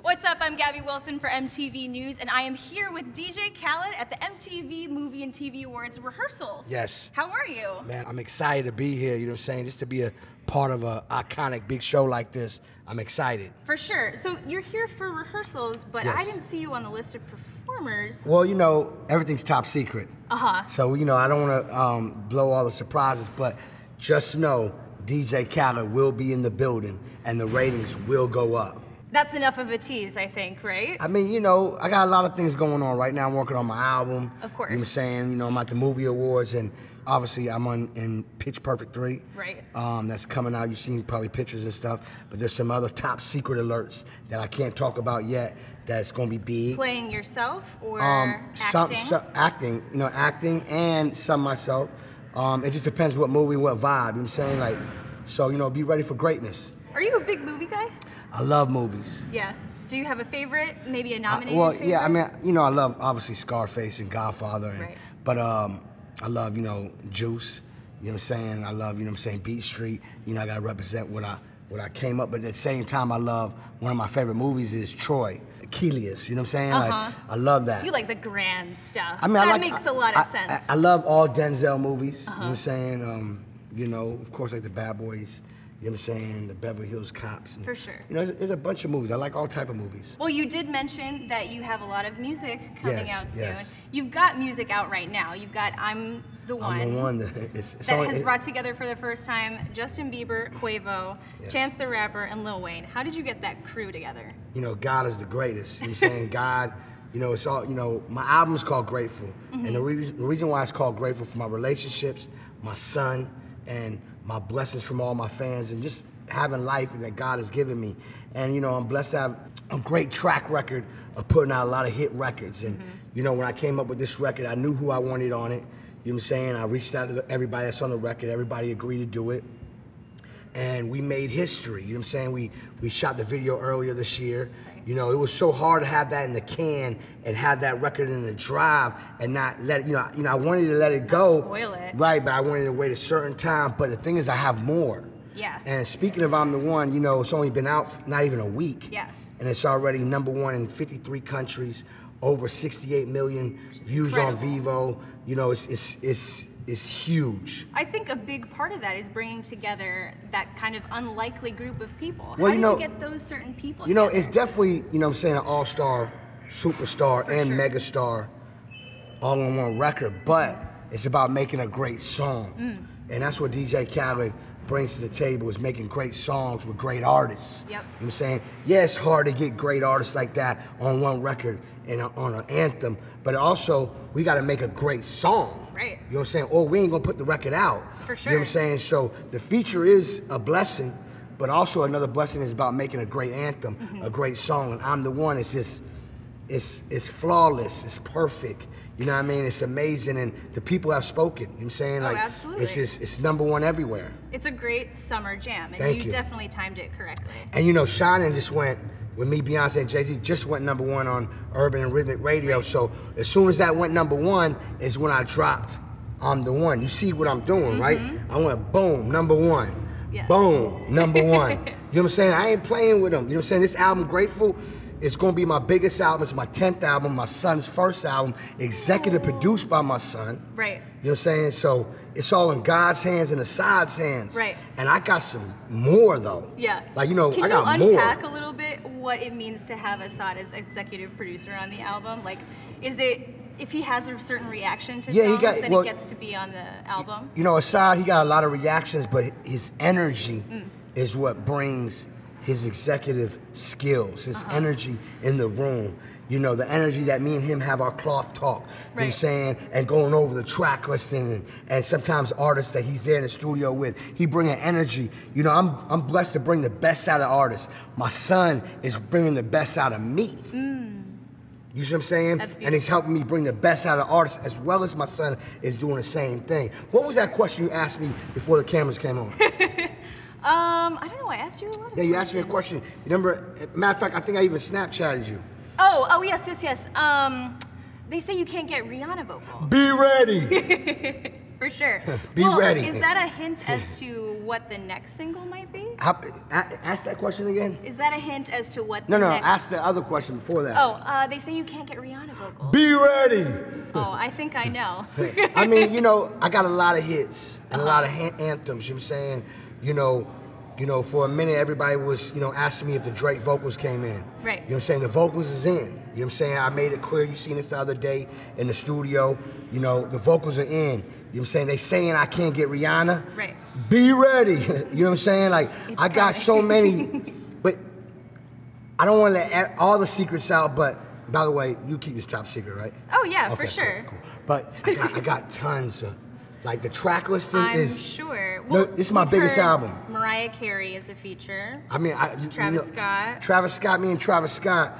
What's up? I'm Gaby Wilson for MTV News, and I am here with DJ Khaled at the MTV Movie and TV Awards rehearsals. Yes. How are you? Man, I'm excited to be here, you know what I'm saying? Just to be a part of an iconic big show like this, I'm excited. For sure. So you're here for rehearsals, but Yes. I didn't see you on the list of performers. Well, you know, everything's top secret. Uh-huh. So, you know, I don't want to blow all the surprises, but just know DJ Khaled will be in the building and the ratings will go up. That's enough of a tease, I think, right? I mean, you know, I got a lot of things going on right now. I'm working on my album. Of course. You know what I'm saying? You know, I'm at the movie awards, and obviously I'm in Pitch Perfect 3. Right. That's coming out. You've seen probably pictures and stuff, but there's some other top secret alerts that I can't talk about yet that's going to be big. Playing yourself or acting? Acting, you know, acting and some myself. It just depends what movie, what vibe, you know what I'm saying? Like, so, you know, be ready for greatness. Are you a big movie guy? I love movies. Yeah. Do you have a favorite, maybe a nominated favorite? Yeah, I mean, you know, I love, obviously, Scarface and Godfather. And, right. But I love, you know, Juice, you know what I'm saying? I love, you know what I'm saying, Beat Street. You know, I got to represent what I came up, but at the same time, I love, one of my favorite movies is Troy. Achilles, you know what I'm saying? Like, I love that. You like the grand stuff. I mean, that makes a lot of sense. I love all Denzel movies, you know what I'm saying? You know, of course, like the Bad Boys. You know what I'm saying? The Beverly Hills Cops. And, for sure. You know, there's a bunch of movies. I like all type of movies. Well, you did mention that you have a lot of music coming out soon. Yes. You've got music out right now. You've got I'm the One. I'm the One. That has brought together for the first time Justin Bieber, Quavo, Chance the Rapper, and Lil Wayne. How did you get that crew together? You know, God is the greatest. You know what I'm saying? God, you know, it's all, you know, my album's called Grateful. And the reason why it's called Grateful for my relationships, my son, and my blessings from all my fans, and just having life that God has given me. And, you know, I'm blessed to have a great track record of putting out a lot of hit records. And, you know, when I came up with this record, I knew who I wanted on it. You know what I'm saying? I reached out to everybody that's on the record. Everybody agreed to do it. And we made history. You know what I'm saying? We shot the video earlier this year. You know, it was so hard to have that in the can and have that record in the drive and not let it, you know, I wanted to let it go. Not spoil it. Right, but I wanted to wait a certain time. But the thing is, I have more. Yeah. And speaking of I'm the One, you know, it's only been out not even a week. Yeah. And it's already #1 in 53 countries, over 68 million views on Vivo. You know, it's huge. I think a big part of that is bringing together that kind of unlikely group of people. Well, How did you get those certain people You know, together? it's definitely, you know what I'm saying, an all-star, superstar, and megastar all on one record, but it's about making a great song. And that's what DJ Khaled brings to the table, is making great songs with great artists. Yep. You know what I'm saying? Yeah, it's hard to get great artists like that on one record and on an anthem, but also, we gotta make a great song. Right. You know what I'm saying? Or we ain't gonna put the record out. For sure. You know what I'm saying? So the feature is a blessing, but also another blessing is about making a great anthem, a great song. And I'm the One. It's just, it's flawless. It's perfect. You know what I mean? It's amazing, and the people have spoken. You know what I'm saying? Like, absolutely. It's just, it's #1 everywhere. It's a great summer jam, and Thank you. definitely timed it correctly. And you know, Shining just went, with me, Beyonce, and Jay-Z, just went #1 on urban and rhythmic radio. Right. So as soon as that went #1 is when I dropped I'm the One. You see what I'm doing, right? I went boom, #1. Yeah. Boom, #1. You know what I'm saying? I ain't playing with them. You know what I'm saying? This album, Grateful, is gonna be my biggest album. It's my 10th album, my son's first album, executive produced by my son. Right. You know what I'm saying? So it's all in God's hands and Assad's hands. Right. And I got some more though. Yeah. Like, you know, Can I got you more. unpack a little bit what it means to have Assad as executive producer on the album? Like, is it, if he has a certain reaction to songs, then he gets to be on the album? You know, Assad, he got a lot of reactions, but his energy is what brings his executive skills, his energy in the room. You know, the energy that me and him have our cloth talk, you know what I'm saying? And going over the track listing and sometimes artists that he's there in the studio with, he bring an energy. You know, I'm blessed to bring the best out of artists. My son is bringing the best out of me. You see what I'm saying? That's beautiful. And he's helping me bring the best out of artists, as well as my son is doing the same thing. What was that question you asked me before the cameras came on? I don't know, I asked you a lot of questions. You asked me a question. You remember, matter of fact, I think I even Snapchatted you. Oh, yes. They say you can't get Rihanna vocal. Be ready. For sure. Be ready. Is that a hint as to what the next single might be? Ask that question again. Is that a hint as to what? No, ask the other question before that. Oh, they say you can't get Rihanna vocals. Be ready. Oh, I think I know. I mean, you know, I got a lot of hits and a lot of anthems. You know what I'm saying? You know, for a minute everybody was, asking me if the Drake vocals came in. Right. You know what I'm saying? The vocals is in. You know what I'm saying? I made it clear. You seen this the other day in the studio. You know, the vocals are in. You know what I'm saying? They saying I can't get Rihanna. Right. Be ready. You know what I'm saying? Like, it's I got so many, but I don't want to let all the secrets out, but by the way, you keep this top secret, right? Oh yeah, okay, for sure. Cool. But I got tons of, like the track listing I'm sure. Well, no, this is my biggest album. Mariah Carey is a feature. I mean, Travis Scott. Travis Scott, me and Travis Scott,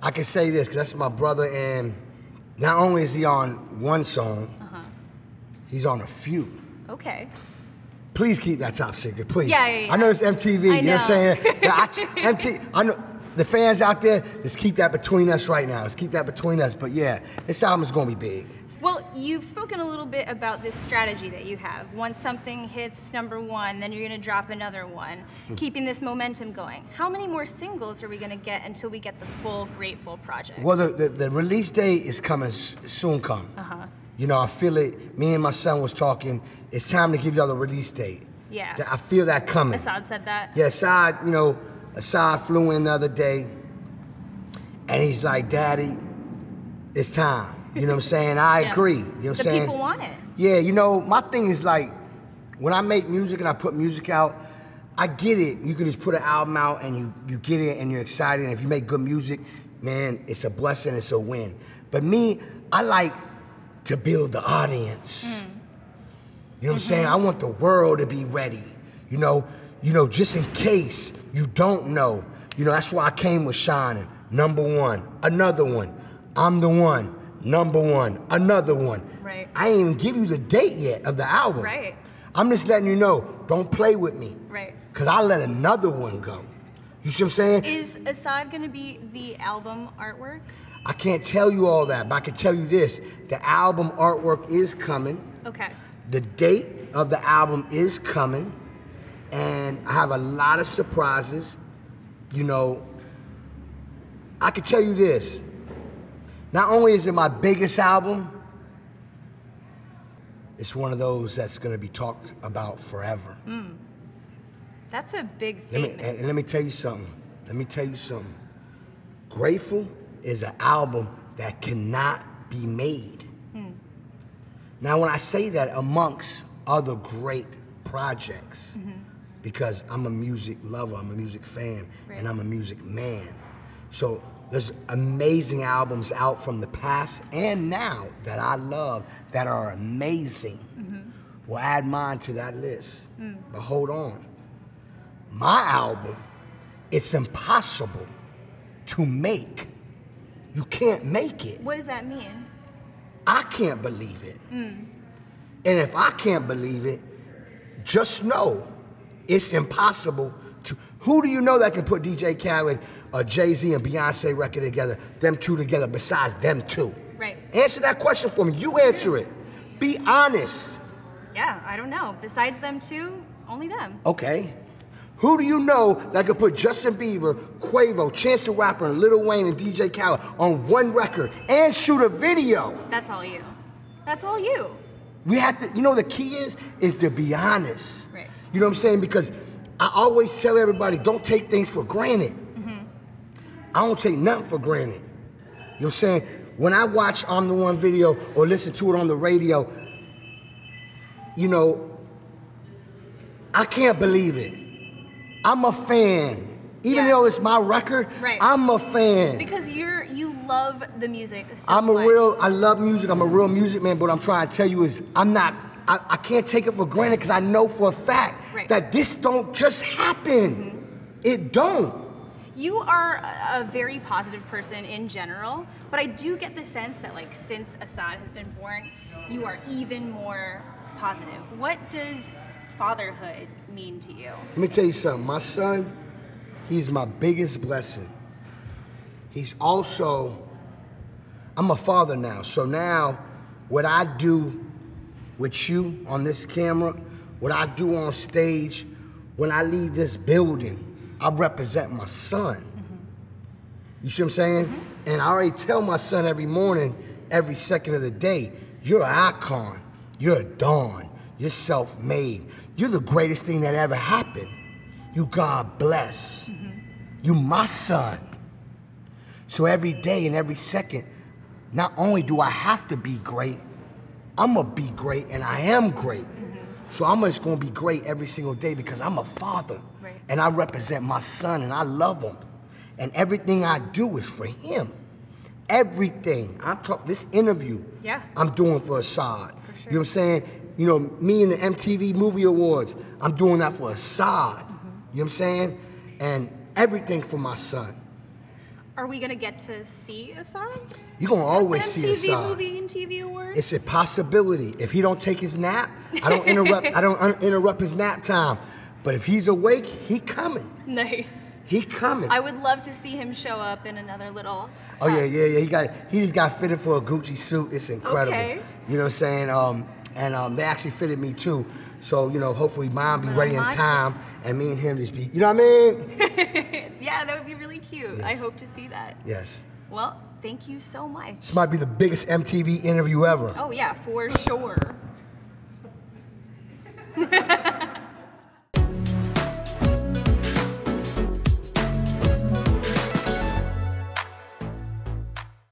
I can say this, because that's my brother, and not only is he on one song, he's on a few. Okay. Please keep that top secret, please. Yeah. I know it's MTV, you know what I'm saying? I know the fans out there, let's keep that between us right now. Let's keep that between us. But yeah, this album is gonna be big. Well, you've spoken a little bit about this strategy that you have. Once something hits #1, then you're gonna drop another one, keeping this momentum going. How many more singles are we gonna get until we get the full Grateful project? Well, the release date is coming soon. You know, I feel it. Me and my son was talking. It's time to give y'all the release date. Yeah. I feel that coming. Assad said that. Yeah, Assad flew in the other day, and he's like, Daddy, it's time. You know what I'm saying? I agree. You know what I'm saying? The people want it. Yeah, you know, my thing is like, when I make music and I put music out, I get it. You can just put an album out and you get it and you're excited. And if you make good music, man, it's a blessing, it's a win. But me, I like to build the audience. You know what I'm saying? I want the world to be ready. You know, just in case you don't know. You know, that's why I came with Shining. #1, another one. I'm the one. #1, another one. Right. I ain't even give you the date yet of the album. Right. I'm just letting you know, don't play with me. Right. Because I'll let another one go. You see what I'm saying? Is Assad gonna be the album artwork? I can't tell you all that, but I can tell you this. The album artwork is coming. Okay. The date of the album is coming. And I have a lot of surprises. You know, I can tell you this. Not only is it my biggest album, it's one of those that's gonna be talked about forever. That's a big statement. Let me tell you something. Grateful is an album that cannot be made. Now, when I say that, amongst other great projects, because I'm a music lover, I'm a music fan, and I'm a music man. So there's amazing albums out from the past and now that I love that are amazing. We'll add mine to that list. But hold on. My album, it's impossible to make. You can't make it. What does that mean? I can't believe it. And if I can't believe it, just know it's impossible to. Who do you know that can put DJ Khaled, Jay-Z, and Beyonce record together, them two together, besides them two? Right. Answer that question for me. You answer it. Be honest. Yeah, I don't know. Besides them two, only them. Okay. Who do you know that could put Justin Bieber, Quavo, Chance the Rapper, and Lil Wayne and DJ Khaled on one record and shoot a video? That's all you. That's all you. We have to, you know, the key is to be honest. Right. You know what I'm saying? Because I always tell everybody, don't take things for granted. I don't take nothing for granted. You know what I'm saying? When I watch I'm the One video or listen to it on the radio, you know, I can't believe it. I'm a fan. Even though it's my record, I'm a fan. Because you love the music so I much. love music. I'm a real music man, but what I'm trying to tell you is I can't take it for granted because I know for a fact that this don't just happen. It don't. You are a very positive person in general, but I do get the sense that like since Assad has been born, you are even more positive. What does fatherhood mean to you? Let me tell you something. My son, he's my biggest blessing. He's also, I'm a father now. So now what I do with you on this camera, what I do on stage, when I leave this building, I represent my son. You see what I'm saying? And I already tell my son every morning, every second of the day, you're an icon, you're a dawn, you're self-made, you're the greatest thing that ever happened. You God bless. You my son. So every day and every second, not only do I have to be great, I'm gonna be great, and I am great. So I'm just gonna be great every single day because I'm a father. Right. And I represent my son, and I love him. And everything I do is for him. Everything. I'm talking this interview. Yeah. I'm doing for Assad. For sure. You know what I'm saying? You know, me and the MTV Movie Awards, I'm doing that for Assad. You know what I'm saying? And everything for my son. Are we gonna get to see Assad? You're gonna always see MTV Assad. Movie and TV Awards? It's a possibility. If he don't take his nap, I don't interrupt his nap time. But if he's awake, he coming. Nice. He coming. I would love to see him show up in another little Oh yeah. He just got fitted for a Gucci suit. It's incredible. Okay. You know what I'm saying? And they actually fitted me too. So, you know, hopefully mine be ready in mine time and me and him just be, you know what I mean? Yeah, that would be really cute. Yes. I hope to see that. Yes. Well, thank you so much. This might be the biggest MTV interview ever. Oh yeah, for sure.